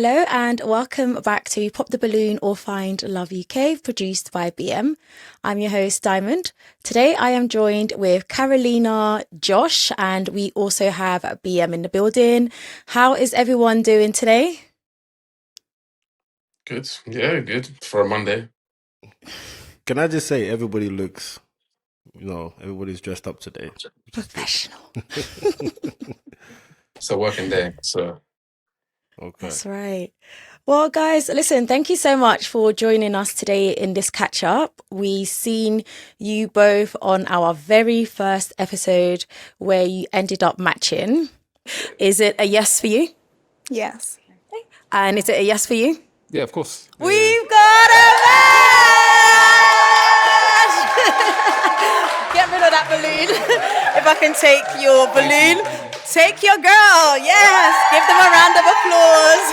Hello and welcome back to Pop the Balloon or Find Love UK, produced by BM. I'm your host, Dymund. Today I am joined with Karolina, Josh, and we also have BM in the building. How is everyone doing today? Good. Yeah, good for a Monday. Can I just say everybody looks, everybody's dressed up today. Professional. It's a working day, so Okay. That's right. Well, guys, listen, thank you so much for joining us today in this catch up. We seen you both on our very first episode where you ended up matching. Is it a yes for you? Yes. And is it a yes for you? yeah, of course. We've got a match! Get rid of that balloon. If I can take your balloon. Take your girl. Yes. Give them a round of applause.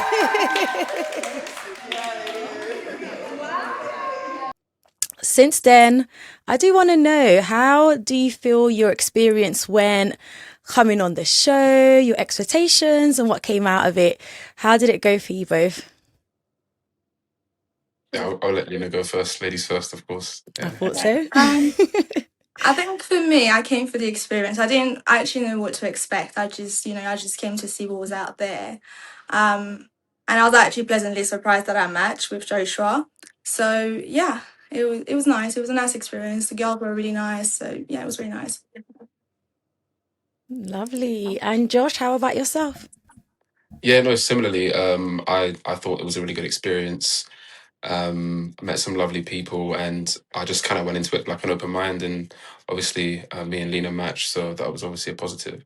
Since then, I do want to know, how do you feel your experience went coming on the show, your expectations and what came out of it? How did it go for you both? Yeah, I'll let Lena go first. Ladies first, of course. I Yeah. thought so. I think for me, I came for the experience. I didn't actually know what to expect. I just came to see what was out there. And I was actually pleasantly surprised that I matched with Joshua. So yeah, it was nice. It was a nice experience. The girls were really nice. So yeah, it was really nice. Lovely. And Josh, how about yourself? Yeah, no, similarly, I thought it was a really good experience. I met some lovely people and I just kind of went into it like an open mind, and obviously me and Lena matched, so that was obviously a positive.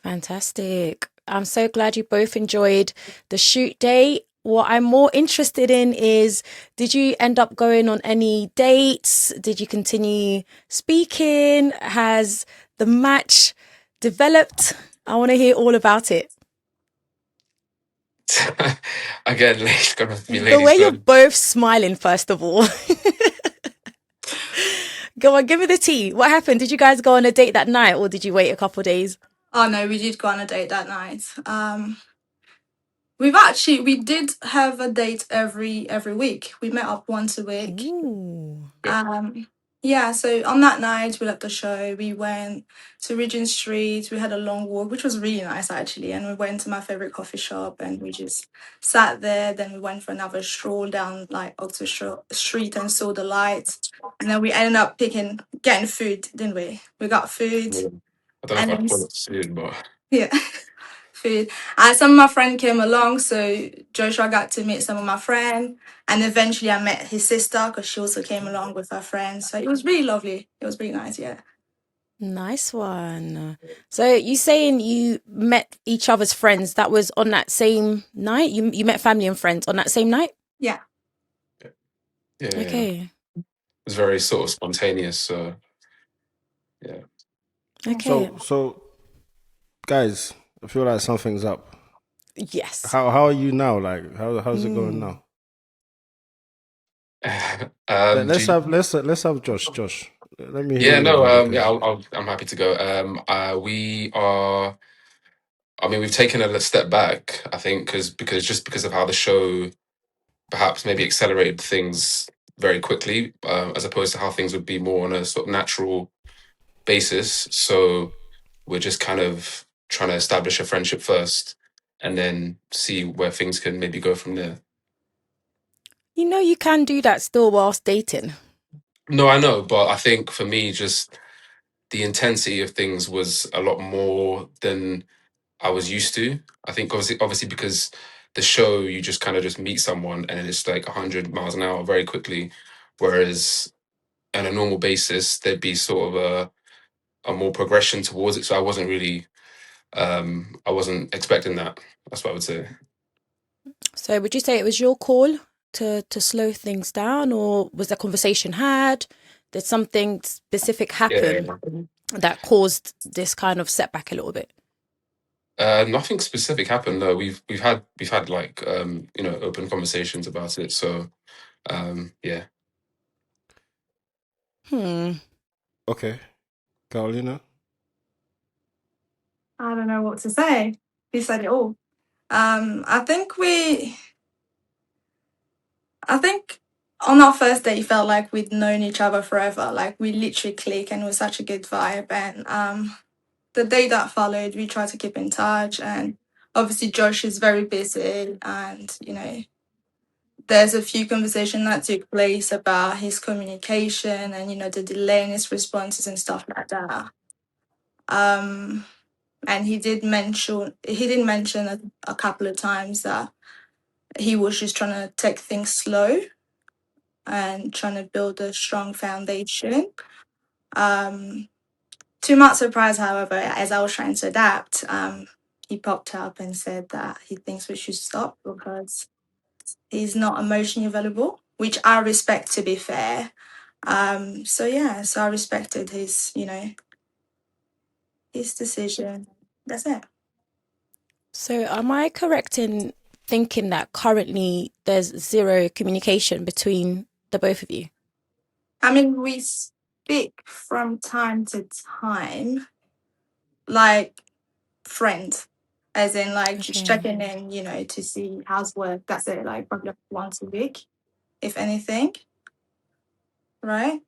Fantastic. I'm so glad you both enjoyed the shoot day. What I'm more interested in is, did you end up going on any dates? Did you continue speaking? Has the match developed? I want to hear all about it. Again, ladies, gonna be The ladies way you're first. both smiling, first of all. Go on, give me the tea. What happened? Did you guys go on a date that night or did you wait a couple of days? Oh no, we did go on a date that night. We did have a date every week. We met up once a week. Ooh. Yeah, so on that night we left the show. We went to Regent Street. We had a long walk, which was really nice actually. And we went to my favorite coffee shop and we just sat there. Then we went for another stroll down like Street and saw the lights. And then we ended up getting food, didn't we? We got food Yeah. I don't know if and then I'd call it soon, but yeah. Food. Some of my friend came along, so Joshua got to meet some of my friend, and eventually I met his sister because she also came along with her friends. So it was really lovely. It was really nice, yeah. Nice one. So you saying you met each other's friends, that was on that same night? You met family and friends on that same night? Yeah. yeah. Okay. It was very sort of spontaneous, so yeah. Okay. So guys, I feel like something's up. Yes. How are you now? Like how's it going now? Do you- Let's have Josh. Josh, let me hear Yeah, yours. no, Because yeah, I'm happy to go. We are. I mean, we've taken a step back, I think, because of how the show perhaps maybe accelerated things very quickly, as opposed to how things would be more on a sort of natural basis. So we're just kind of trying to establish a friendship first, and then see where things can maybe go from there. You know you can do that still whilst dating. No, I know, but I think for me, just the intensity of things was a lot more than I was used to. I think obviously because the show, you just kind of just meet someone and it's like 100 miles an hour very quickly, whereas on a normal basis there'd be sort of a more progression towards it. So I wasn't expecting that. That's what I would say. So would you say it was your call to slow things down, or was the conversation had? Did something specific Yeah. happen that caused this kind of setback a little bit? Nothing specific happened. No, we've had like open conversations about it. So yeah. okay, Carolina. I don't know what to say. He said it all. I think on our first date, it felt like we'd known each other forever. Like we literally clicked, and it was such a good vibe. And the day that followed, we tried to keep in touch. And obviously, Josh is very busy, and there's a few conversations that took place about his communication and the delay in his responses and stuff like that. Um, and he did mention a couple of times that he was just trying to take things slow and trying to build a strong foundation. Um, to my surprise, however, as I was trying to adapt, he popped up and said that he thinks we should stop because he's not emotionally available, which I respect, to be fair. So I respected his decision. That's it. So, am I correct in thinking that currently there's zero communication between the both of you? I mean, we speak from time to time, like friends, as in like just Okay. checking in, to see how's work. That's it, like probably once a week, if anything, right?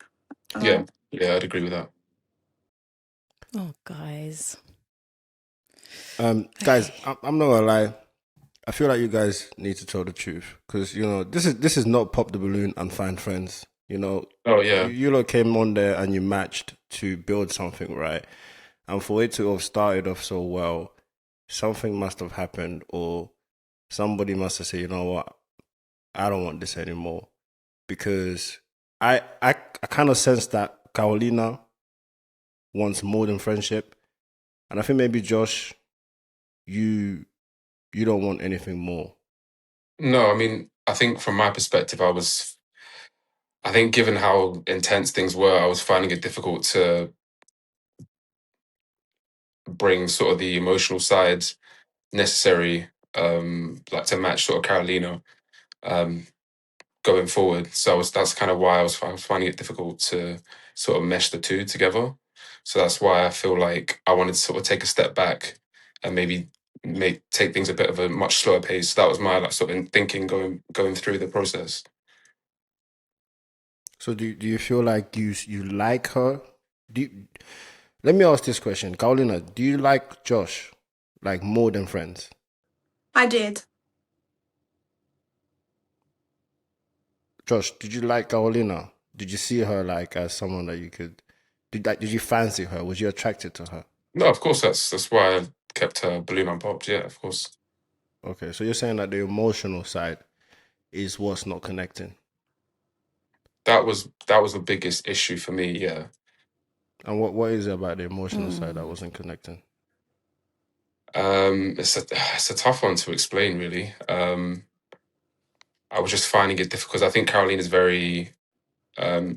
Yeah, Um, yeah, I'd agree with that. Oh, guys. Guys, Okay. I'm not gonna lie. I feel like you guys need to tell the truth because this is not pop the balloon and find friends. Oh You yeah, you lot came on there and you matched to build something, right? And for it to have started off so well, something must have happened, or somebody must have said, you know what, I don't want this anymore. Because I kind of sense that Karolina wants more than friendship, and I think maybe Josh, you you don't want anything more. no, I mean, I think from my perspective, I think given how intense things were, I was finding it difficult to bring sort of the emotional side necessary, like to match sort of Carolina, um, going forward. So that's kind of why I was finding it difficult to sort of mesh the two together. So that's why I feel like I wanted to sort of take a step back and maybe take things a bit of a much slower pace. That was my like sort of thinking going through the process. So do you feel like you like her? Let me ask this question, Carolina. Do you like Josh like more than friends? I did. Josh, did you like Carolina? Did you see her like as someone that you could? Did you fancy her? Was you attracted to her? No, of course that's why I kept her balloon unpopped. Yeah, of course. Okay, so you're saying that the emotional side is what's not connecting, That was the biggest issue for me. Yeah. and what is it about the emotional side that Mm. wasn't connecting? It's a tough one to explain, really. I was just finding it difficult because I think Caroline is very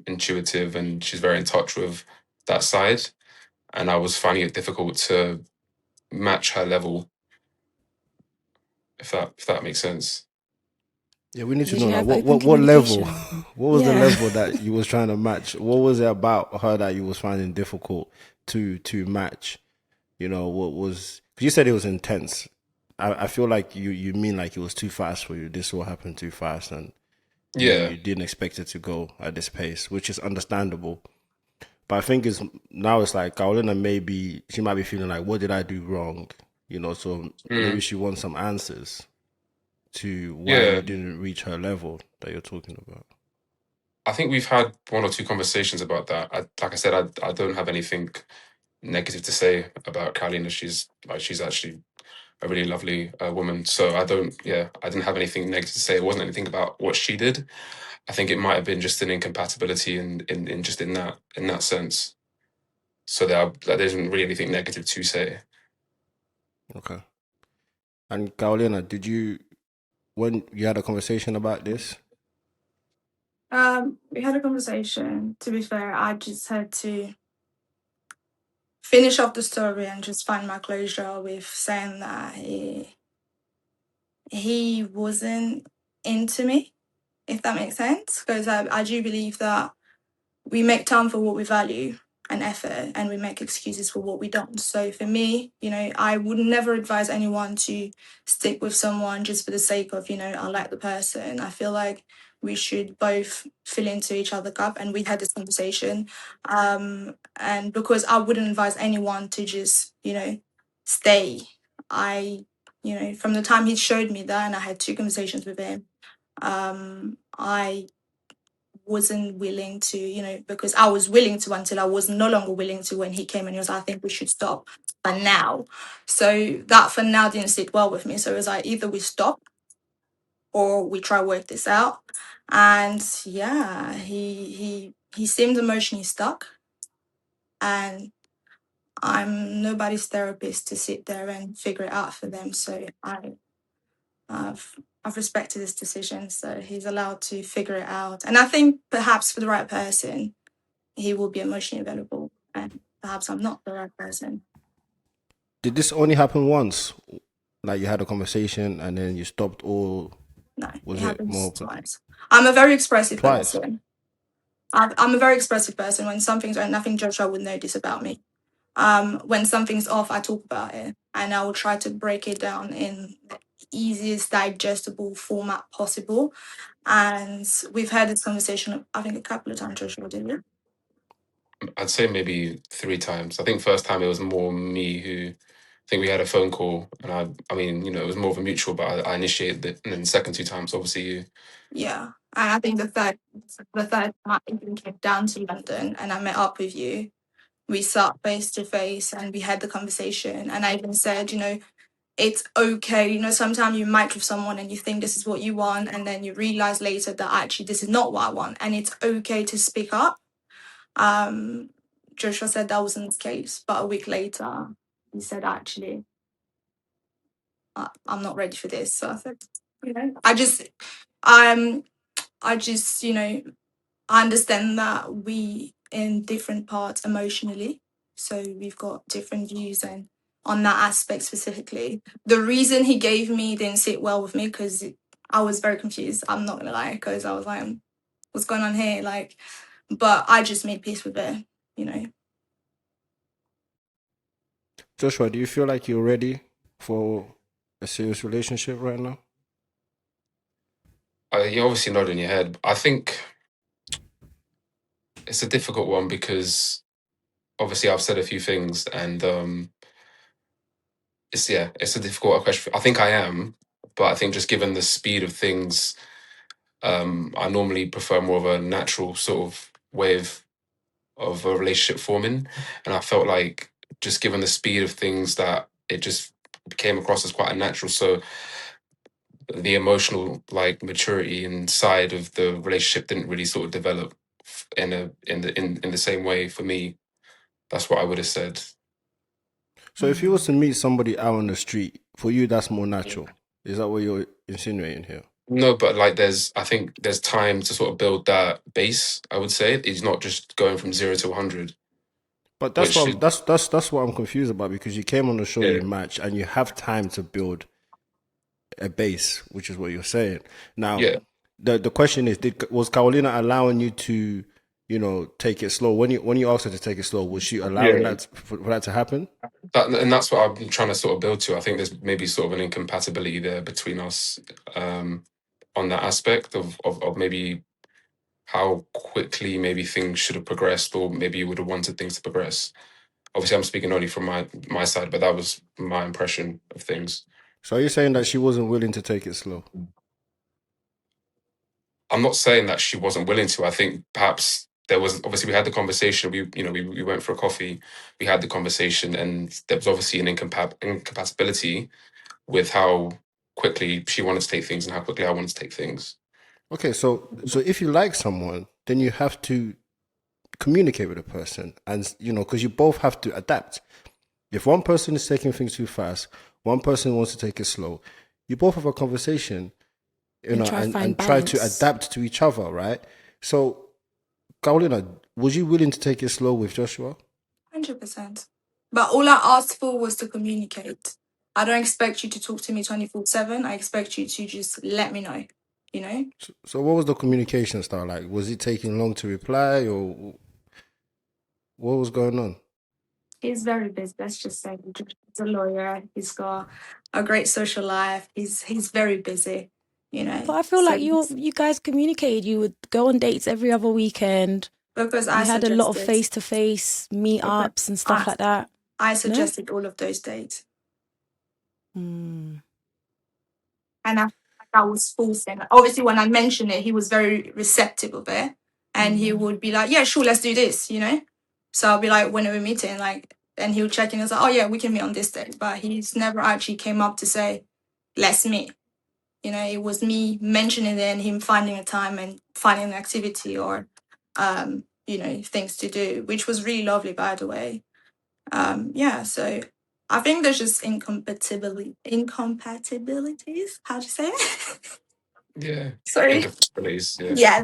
intuitive and she's very in touch with that side, and I was finding it difficult to match her level, if that makes sense. Yeah, we need to Did know you now. have open What level? communication? What was the Yeah. level that you was trying to match? What was it about her that you was finding difficult to match? What was? Cause you said it was intense. I feel like you mean like it was too fast for you. This all happened too fast, and you Yeah, didn't expect it to go at this pace, which is understandable. But I think it's like Carolina, maybe she might be feeling like, what did I do wrong? So maybe mm, she wants some answers to why yeah. you didn't reach her level that you're talking about. I think we've had one or two conversations about that. Like I said, I don't have anything negative to say about Carolina. She's actually a really lovely woman. So I didn't have anything negative to say. It wasn't anything about what she did. I think it might have been just an incompatibility in just in that sense. So there isn't really anything negative to say. Okay. And Carolina, did you when you had a conversation about this? We had a conversation. To be fair, I just had to finish off the story and just find my closure with saying that he wasn't into me, if that makes sense. Because I do believe that we make time for what we value. and effort, and we make excuses for what we don't. So for me, I would never advise anyone to stick with someone just for the sake of, I like the person. I feel like we should both fill into each other cup, and we had this conversation. And because I wouldn't advise anyone to just, stay. I, from the time he showed me that, and I had 2 conversations with him, I wasn't willing to, because I was willing to until I was no longer willing to when he came and he was like, I think we should stop for now. So that for now didn't sit well with me. So it was like either we stop or we try work this out. And yeah, he seemed emotionally stuck, and I'm nobody's therapist to sit there and figure it out for them. So I've respected his decision. So he's allowed to figure it out. And I think perhaps for the right person, he will be emotionally available, and perhaps I'm not the right person. Did this only happen once? Like you had a conversation and then you stopped, or No, was it it happens more twice. I'm a very expressive twice? person. I'm a very expressive person. When something's right, nothing Joshua would notice about me. When something's off, I talk about it, and I will try to break it down in the easiest digestible format possible. And we've had this conversation, I think, a couple of times, Joshua, didn't you? I'd say maybe 3 times. I think first time it was more me who. I think we had a phone call, and I mean, it was more of a mutual, but I initiated it, and then the second 2 times, obviously you. Yeah. And I think the third time I even came down to London and I met up with you. We sat face to face and we had the conversation. And I even said, it's okay. Sometimes you match with someone and you think this is what you want, and then you realize later that actually this is not what I want. And it's okay to speak up. Joshua said that wasn't the case, but a week later, he said, actually, I'm not ready for this. So I said, um, I just, I understand that we in different parts emotionally, so we've got different views and on that aspect specifically. The reason he gave me didn't sit well with me because I was very confused. I'm not gonna lie, because I was like, "What's going on here?" Like, but I just made peace with it. Joshua, do you feel like you're ready for a serious relationship right now? You're obviously nodding your head. I think it's a difficult one because obviously I've said a few things, and it's a difficult question. I think I am, but I think just given the speed of things, I normally prefer more of a natural sort of way of a relationship forming, and I felt like just given the speed of things that it just came across as quite a natural. So the emotional like maturity inside of the relationship didn't really sort of develop in the same way for me. That's what I would have said. So if you was to meet somebody out on the street, for you that's more natural. Is that what you're insinuating here? No, but like I think there's time to sort of build that base. I would say it's not just going from 0 to 100, But that's which what that's what I'm confused about, because you came on the show, yeah, you match, and you have time to build a base, which is what you're saying. Now, yeah, the question is, was Karolina allowing you to, take it slow? When you asked her to take it slow, was she allowing yeah. that for that to happen? And that's what I'm trying to sort of build to. I think there's maybe sort of an incompatibility there between us, on that aspect of maybe how quickly maybe things should have progressed, or maybe you would have wanted things to progress. Obviously, I'm speaking only from my side, but that was my impression of things. So are you saying that she wasn't willing to take it slow? I'm not saying that she wasn't willing to. I think perhaps there was, obviously we had the conversation. We went for a coffee. We had the conversation, and there was obviously an incompatibility with how quickly she wanted to take things and how quickly I wanted to take things. Okay, so if you like someone, then you have to communicate with a person, and because you both have to adapt. If one person is taking things too fast, one person wants to take it slow, you both have a conversation, And try to find and try to balance. adapt to each other, right? So, Carolina, was you willing to take it slow with Joshua? 100%. But all I asked for was to communicate. I don't expect you to talk to me 24/7. I expect you to just let me know, you know? So what was the communication style like? Was it taking long to reply, or What was going on? He's very busy. Let's just say he's a lawyer. He's got a great social life. He's very busy. You know, But I feel so like you guys communicated. You would go on dates every other weekend. because I You had a lot of suggested, face-to-face because meetups and stuff like that. I No? suggested all of those dates. Mm. And I felt like I was forcing. Obviously, when I mentioned it, he was very receptive of it, and he would be like, "Yeah, sure, let's do this," you know. So I'll be like, "When are we meeting?" Like, and he'll check in and say, "Oh yeah, we can meet on this day," but he's never actually came up to say, "Let's meet." You know, it was me mentioning it and him finding a time and finding an activity or, you know, things to do, which was really lovely, by the way. Yeah, so I think there's just incompatibilities. How do you say it? Yeah, Sorry. incompatibilities. Yeah, Yeah,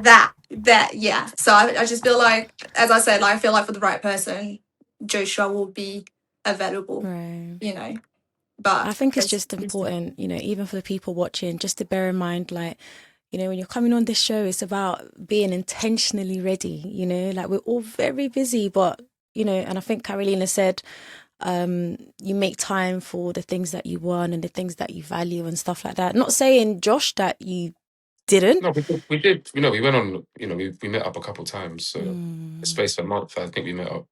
that, yeah. So I just feel like, as I said, like, I feel like for the right person, Joshua will be available, Right. you know. But I think it's just important, even for the people watching, just to bear in mind, like, when you're coming on this show, it's about being intentionally ready, like we're all very busy, but, and I think Karolina said, you make time for the things that you want and the things that you value and stuff like that. Not saying, Josh, that you didn't. no, we did. We went on. We met up a couple times. So the space of a month, I think we met up.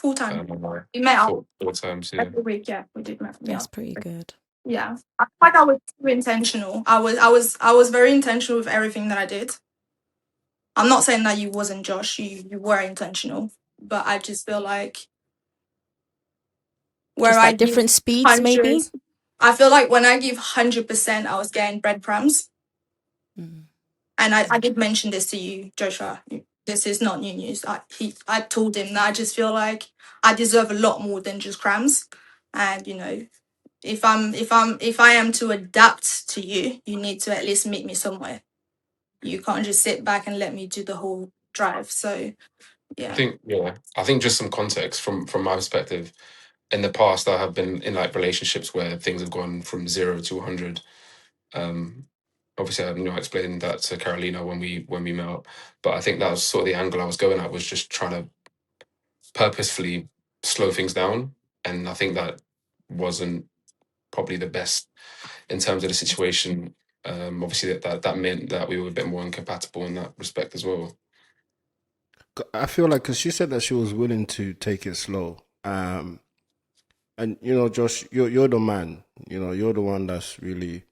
full time. We met up four times. Yeah, every week. Yeah, we did meet That's up. pretty good. Yeah, I feel like I was too intentional. I was very intentional with everything that I did. I'm not saying that you wasn't, Josh. You were intentional, but I just feel like where Just I at give different speeds, maybe. 100, I feel like when I give 100%, I was getting breadcrumbs. And I did mention this to you, Joshua. This is not new news. I told him that I just feel like I deserve a lot more than just crumbs. And if I am to adapt to you, you need to at least meet me somewhere. You can't just sit back and let me do the whole drive. So yeah. I think just some context from my perspective. In the past, I have been in like relationships where things have gone from 0 to 100. Obviously, I explained that to Carolina when we met up, but I think that was sort of the angle I was going at, was just trying to purposefully slow things down, and I think that wasn't probably the best in terms of the situation. Obviously, that meant that we were a bit more incompatible in that respect as well. I feel like, because she said that she was willing to take it slow. And Josh, you're the man. You're the one that's really.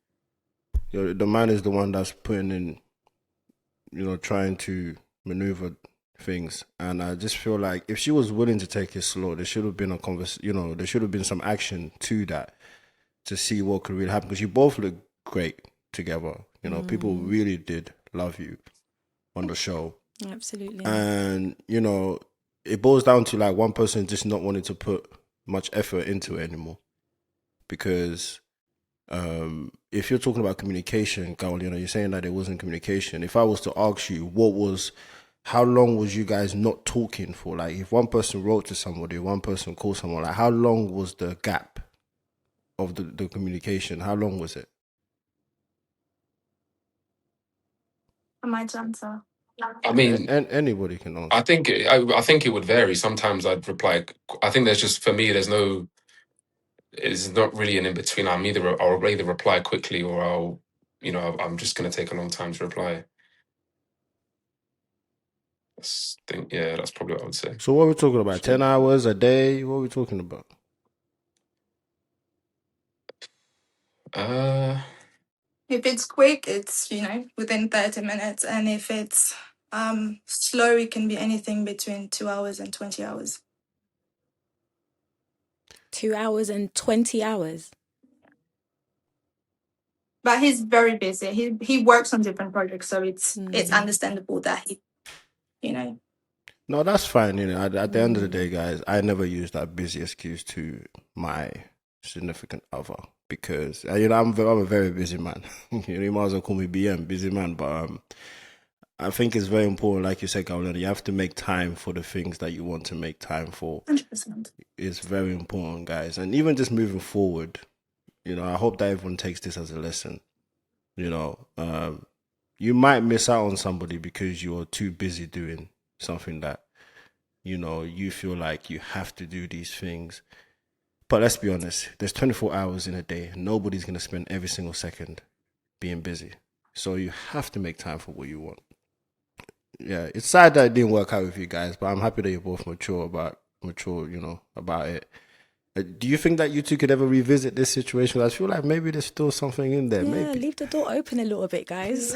The man is the one that's putting in. Trying to maneuver things, and I just feel like if she was willing to take it slow, there should have been a there should have been some action to that to see what could really happen. Because you both look great together. People really did love you on the show. Absolutely. And it boils down to like one person just not wanting to put much effort into it anymore. Because if you're talking about communication, Karolina, you're saying that it wasn't communication. If I was to ask you, how long was you guys not talking for? Like, if one person wrote to somebody, one person called someone, like, how long was the gap of the communication? How long was it? Am I to answer? I mean, And anybody can answer. I think it would vary. Sometimes I'd reply. I think there's just, for me, it's not really an in between. I'll either reply quickly, or I'm just going to take a long time to reply. That's probably what I would say. So what are we talking about? 10 hours a day? What are we talking about? If it's quick, it's within 30 minutes, and if it's slow, it can be anything between 2 hours and 20 hours. 2 hours and 20 hours. But he's very busy. He works on different projects, so it's understandable that he. No, that's fine. At the end of the day, guys, I never use that busy excuse to my significant other, because I'm a very busy man. You might as well call me BM, busy man. But I think it's very important, like you said, Karolina, you have to make time for the things that you want to make time for. 100%. It's very important, guys. And even just moving forward, I hope that everyone takes this as a lesson. You might miss out on somebody because you're too busy doing something that you feel like you have to do these things. But let's be honest, there's 24 hours in a day. Nobody's going to spend every single second being busy. So you have to make time for what you want. Yeah, it's sad that it didn't work out with you guys, but I'm happy that you're both mature, about it. Do you think that you two could ever revisit this situation? I feel like maybe there's still something in there. Yeah, Maybe. leave the door open a little bit, guys.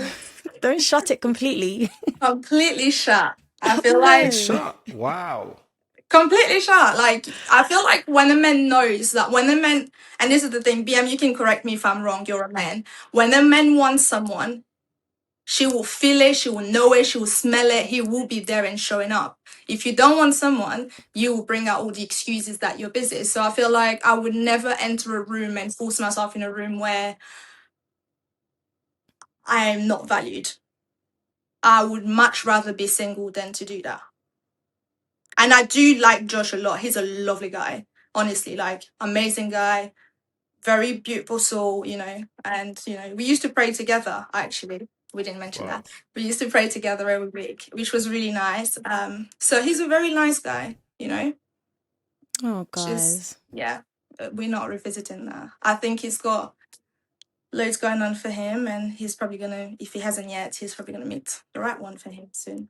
Don't shut it completely. Completely shut. I feel like It's No. shut. Wow. completely shut. Like I feel like when a man knows that when a man, and this is the thing, BM, you can correct me if I'm wrong. You're a man. When a man wants someone, she will feel it, she will know it, she will smell it. He will be there and showing up. If you don't want someone, you will bring out all the excuses that you're busy. So I feel like I would never enter a room and force myself in a room where I am not valued. I would much rather be single than to do that. And I do like Josh a lot. He's a lovely guy. Honestly, like amazing guy, very beautiful soul, And we used to pray together actually. We didn't mention Wow. that. We used to pray together every week, which was really nice. So he's a very nice guy. Oh, Just guys. yeah, we're not revisiting that. I think he's got loads going on for him, and he's probably gonna, if he hasn't yet, he's probably gonna meet the right one for him soon.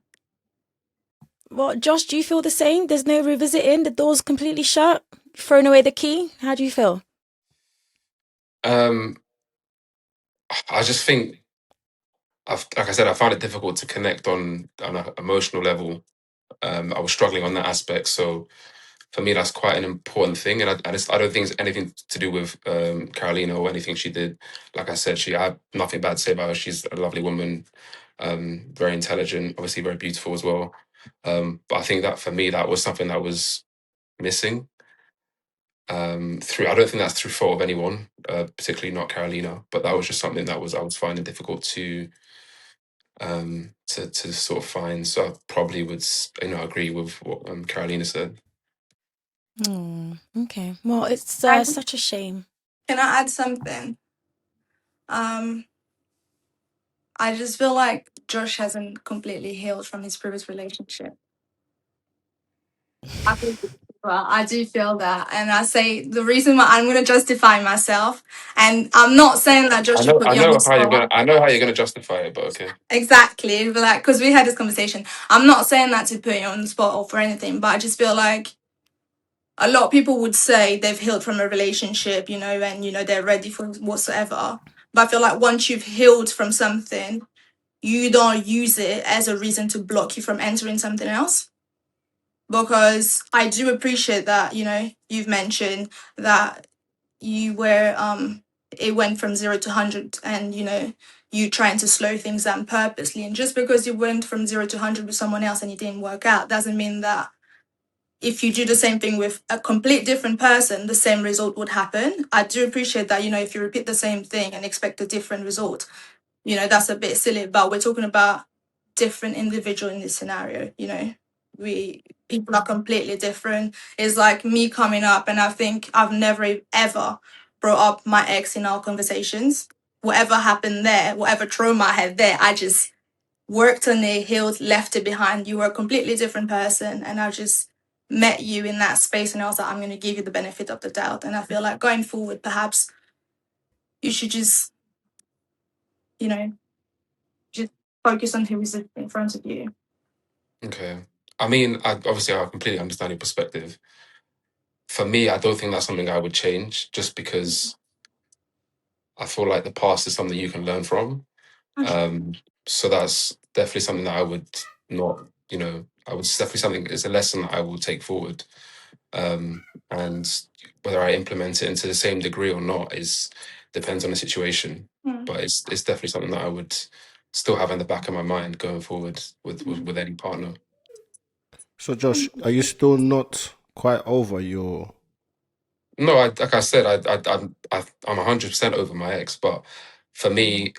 Well, Josh, do you feel the same? There's no revisiting. The door's completely shut. Thrown away the key. How do you feel? I just think, like I said, I found it difficult to connect on an emotional level. I was struggling on that aspect, so for me, that's quite an important thing. And I don't think it's anything to do with Karolina or anything she did. Like I said, I have nothing bad to say about her. She's a lovely woman, very intelligent, obviously very beautiful as well. But I think that for me, that was something that was missing. I don't think that's through fault of anyone, particularly not Karolina. But that was just something that I was finding difficult to sort of find. So I probably would agree with what Karolina said. Oh, okay. Well, it's such a shame. Can I add something? Um, I just feel like Josh hasn't completely healed from his previous relationship. I do feel that. And I say the reason why I'm going to justify myself, and I'm not saying that Josh should put I you on know the how you're spot. gonna. I know how you're gonna justify it, but okay. Exactly. But like, because we had this conversation, I'm not saying that to put you on the spot or for anything, but I just feel like a lot of people would say they've healed from a relationship, and, they're ready for whatsoever. But I feel like once you've healed from something, you don't use it as a reason to block you from entering something else. Because I do appreciate that, you've mentioned that you were, it went from 0 to 100 and, you trying to slow things down purposely. And just because you went from 0 to 100 with someone else and it didn't work out doesn't mean that if you do the same thing with a complete different person, the same result would happen. I do appreciate that, if you repeat the same thing and expect a different result, that's a bit silly. But we're talking about different individual in this scenario, people are completely different. It's like me coming up, and I think I've never ever brought up my ex in our conversations. Whatever happened there, whatever trauma I had there, I just worked on it, healed, left it behind. You were a completely different person, and I just met you in that space, and I was like, I'm going to give you the benefit of the doubt. And I feel like going forward, perhaps you should you know just focus on who is in front of you. Okay. I mean, I completely understand your perspective. For me, I don't think that's something I would change, just because I feel like the past is something you can learn from. Um, so that's definitely something that I would not, it's definitely something. It's a lesson that I will take forward. And whether I implement it into the same degree or not is depends on the situation. Mm. But it's definitely something that I would still have in the back of my mind going forward with any partner. So, Josh, are you still not quite over your? No, like I said, I'm 100% over my ex, but for me,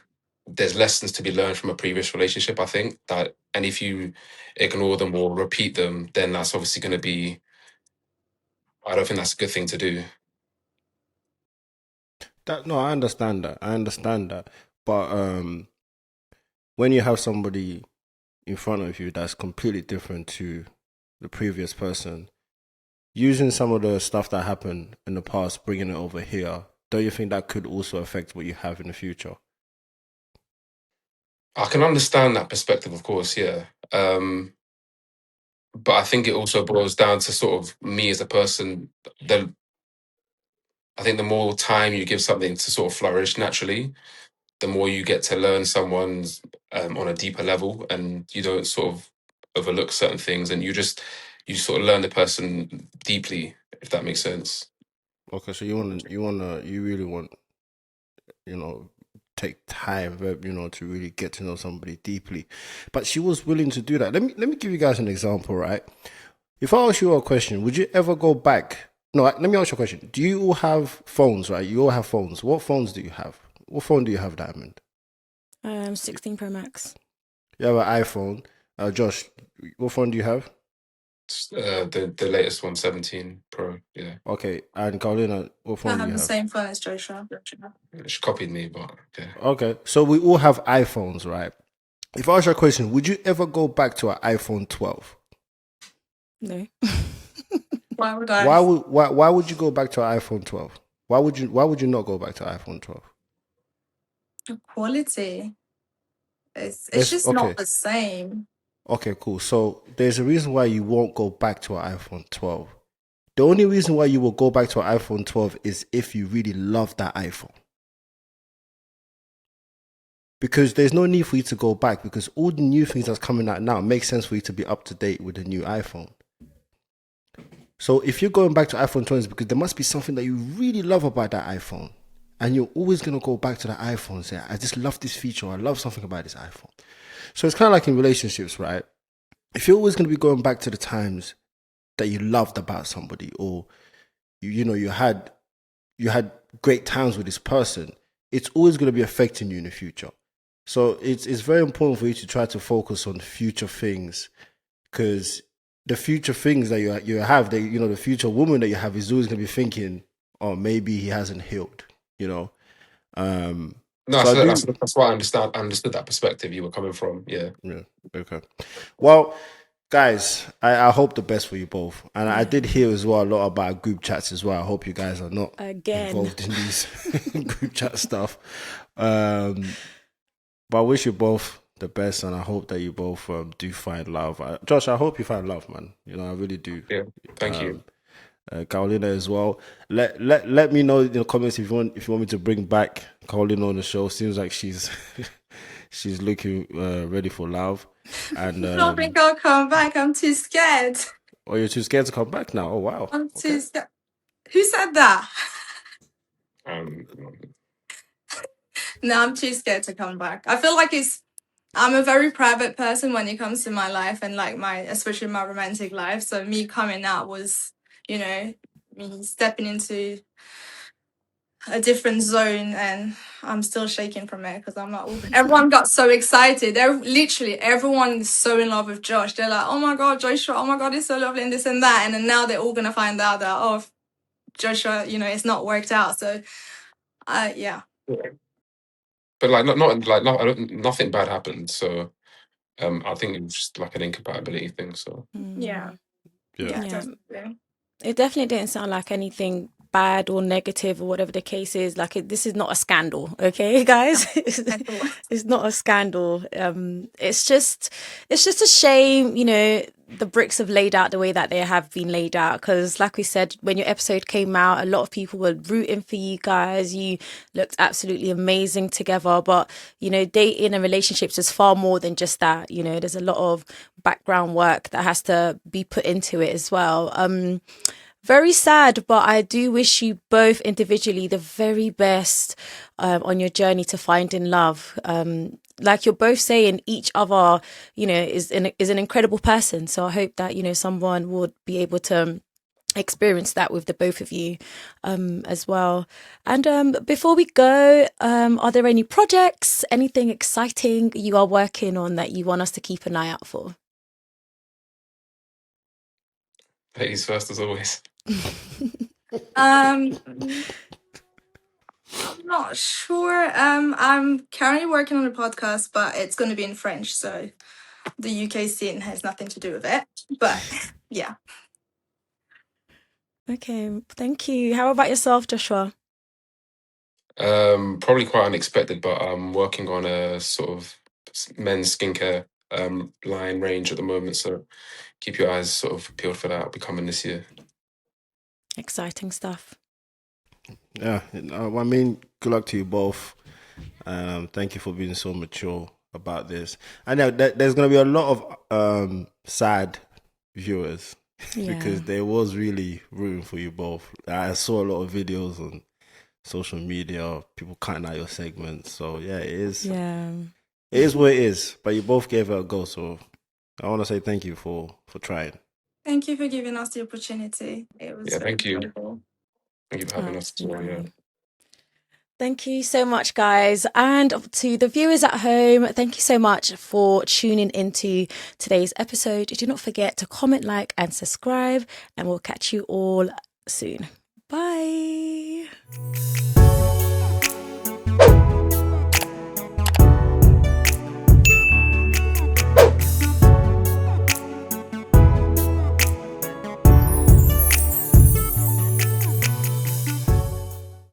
there's lessons to be learned from a previous relationship. I think that, and if you ignore them or repeat them, then that's obviously going to be. I don't think that's a good thing to do. That no, I understand that. But when you have somebody in front of you that's completely different to the previous person, using some of the stuff that happened in the past, bringing it over here, don't you think that could also affect what you have in the future? I can understand that perspective, of course, yeah. But I think it also boils down to sort of me as a person. I think the more time you give something to sort of flourish naturally, the more you get to learn someone's on a deeper level, and you don't sort of overlook certain things, and you sort of learn the person deeply, if that makes sense. Okay, so you really want, take time, to really get to know somebody deeply. But she was willing to do that. Let me give you guys an example, right? If I ask you a question, would you ever go back? No, let me ask you a question. Do you all have phones, right? You all have phones. What phones do you have? What phone do you have, Diamond? 16 Pro Max. You have an iPhone. Josh, what phone do you have? The latest one, 17 Pro, yeah. Okay, and Karolina, what I phone do have you the have? same phone as Joshua. She copied me, but okay. Okay, so we all have iPhones, right? If I ask you a question, would you ever go back to an iPhone 12? No. Why would I? Why would you go back to an iPhone 12? Why would you not go back to iPhone 12? Quality. It's Let's just okay. not the same. Okay, cool. So there's a reason why you won't go back to an iPhone 12. The only reason why you will go back to an iPhone 12 is if you really love that iPhone. Because there's no need for you to go back, because all the new things that's coming out now makes sense for you to be up to date with the new iPhone. So if you're going back to iPhone 12, it's because there must be something that you really love about that iPhone. And you're always going to go back to that iPhone and say, I just love this feature. I love something about this iPhone. So it's kind of like in relationships, right? If you're always going to be going back to the times that you loved about somebody, or you had great times with this person, it's always going to be affecting you in the future. So it's very important for you to try to focus on future things, because the future things that you have, the future woman that you have is always going to be thinking, oh, maybe he hasn't healed, No, So I do. that's why I understood that perspective you were coming from. Yeah. Yeah. Okay. Well, guys, I hope the best for you both. And I did hear as well a lot about group chats as well. I hope you guys are not involved in these group chat stuff. But I wish you both the best, and I hope that you both do find love. Josh, I hope you find love, man. I really do. Yeah. Thank you. Karolina as well. Let me know in the comments if you want me to bring back Karolina on the show. Seems like she's she's looking ready for love. And I don't think I'll come back. I'm too scared. Oh, you're too scared to come back now? Oh wow. I'm too scared. Who said that? No, I'm too scared to come back. I feel like I'm a very private person when it comes to my life, and like especially my romantic life. So me coming out was, me stepping into a different zone, and I'm still shaking from it because I'm not. Everyone got so excited. Literally everyone is so in love with Josh. They're like, "Oh my god, Joshua! Oh my god, he's so lovely," and this and that. And then now they're all gonna find out that Joshua, it's not worked out. So, yeah. But like nothing bad happened. So I think it was just like an incompatibility thing. So Yeah. Definitely. It definitely didn't sound like anything bad or negative or whatever the case is. Like this is not a scandal, okay, guys? It's not a scandal. It's just a shame, the bricks have laid out the way that they have been laid out. Because, like we said, when your episode came out, a lot of people were rooting for you guys. You looked absolutely amazing together. But dating and relationships is far more than just that. There's a lot of background work that has to be put into it as well. Very sad, but I do wish you both individually the very best on your journey to finding love. Like you're both saying, each other, is an incredible person. So I hope that someone would be able to experience that with the both of you as well. And before we go, are there any projects, anything exciting you are working on that you want us to keep an eye out for? ladies first, as always. I'm not sure. I'm currently working on a podcast, but it's going to be in French, so the UK scene has nothing to do with it. But yeah. Okay, thank you. How about yourself, Joshua? Probably quite unexpected, but I'm working on a sort of men's skincare line range at the moment. So keep your eyes sort of peeled for that. It'll be coming this year. Exciting stuff. Yeah, I mean, good luck to you both. Thank you for being so mature about this. I know that there's going to be a lot of sad viewers Yeah. because there was really room for you both. I saw a lot of videos on social media of people cutting out your segments. So yeah, it is. Yeah. It is what it is. But you both gave it a go. So I want to say thank you for trying. Thank you for giving us the opportunity. It was Yeah, very thank you. enjoyable. Thank you for having us as well. Yeah. Absolutely. Thank you so much, guys. And to the viewers at home, thank you so much for tuning into today's episode. Do not forget to comment, like, and subscribe, and we'll catch you all soon. Bye.